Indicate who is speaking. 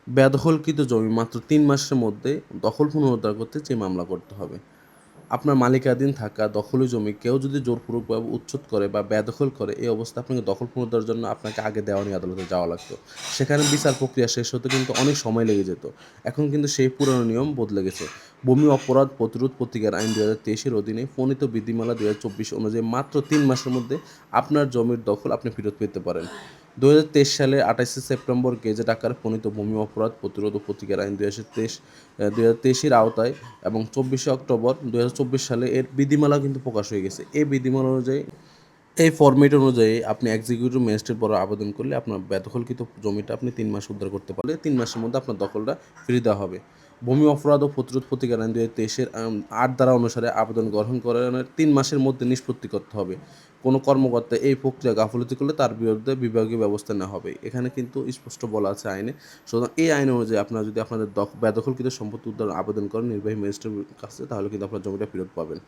Speaker 1: বেদখলকৃত জমি মাত্র ৩ মাসের মধ্যে দখল পুনরুদ্ধার করতে চেয়ে মামলা করতে হবে। আপনার মালিকানাধীন থাকা দখলি জমি কেউ যদি জোরপূর্বকভাবে উচ্ছেদ করে বা বেদখল করে, এই অবস্থায় আপনাকে দখল পুনরুদ্ধারের জন্য আপনাকে আগে দেওয়ানি আদালতে যাওয়া লাগতো। সেখানে বিচার প্রক্রিয়া শেষ হতে কিন্তু অনেক সময় লেগে যেত। এখন কিন্তু সেই পুরনো নিয়ম বদলে গেছে। ভূমি অপরাধ প্রতিরোধ প্রতিকার আইন ২০২৩-এর অধীনে প্রণীত বিধিমালা ২০২৪ অনুযায়ী মাত্র ৩ মাসের মধ্যে আপনার জমির দখল আপনি ফেরত পেতে পারেন। ২০২৩ সালের ২৮শে সেপ্টেম্বর গেজেট আকারে প্রণীত ভূমি অপরাধ প্রতিরোধ ও প্রতিকার আইন ২০২৩-এর আওতায় এবং ২৪শে অক্টোবর ২০২৪ সালে এর বিধিমালা কিন্তু প্রকাশ হয়ে গেছে। এই বিধিমালা অনুযায়ী, এই ফরম্যাট অনুযায়ী আপনি এক্সিকিউটিভ ম্যাজিস্ট্রেট বরাবর আবেদন করলে আপনার বেদখলকৃত জমিটা আপনি ৩ মাস উদ্ধার করতে পারলে ৩ মাসের মধ্যে আপনার দখলটা ফিরিয়ে দেওয়া হবে। ভূমি অপরাধ ও প্রতিরোধ প্রতিকার আইন ২০২৩-এর ৮ ধারা অনুসারে আবেদন গ্রহণ করানোর ৩ মাসের মধ্যে নিষ্পত্তি করতে হবে। কোনো কর্মকর্তা এই প্রক্রিয়া গাফিলতি করলে তার বিরুদ্ধে বিভাগীয় ব্যবস্থা নেওয়া হবে। এখানে কিন্তু স্পষ্ট বলা আছে আইনে। সুতরাং এই আইন অনুযায়ী আপনারা যদি আপনাদের বেদখলকৃত সম্পত্তি উদ্ধার আবেদন করেন নির্বাহী ম্যাজিস্ট্রেটের কাছে, তাহলে কিন্তু আপনার জমিটা ফেরত পাবেন।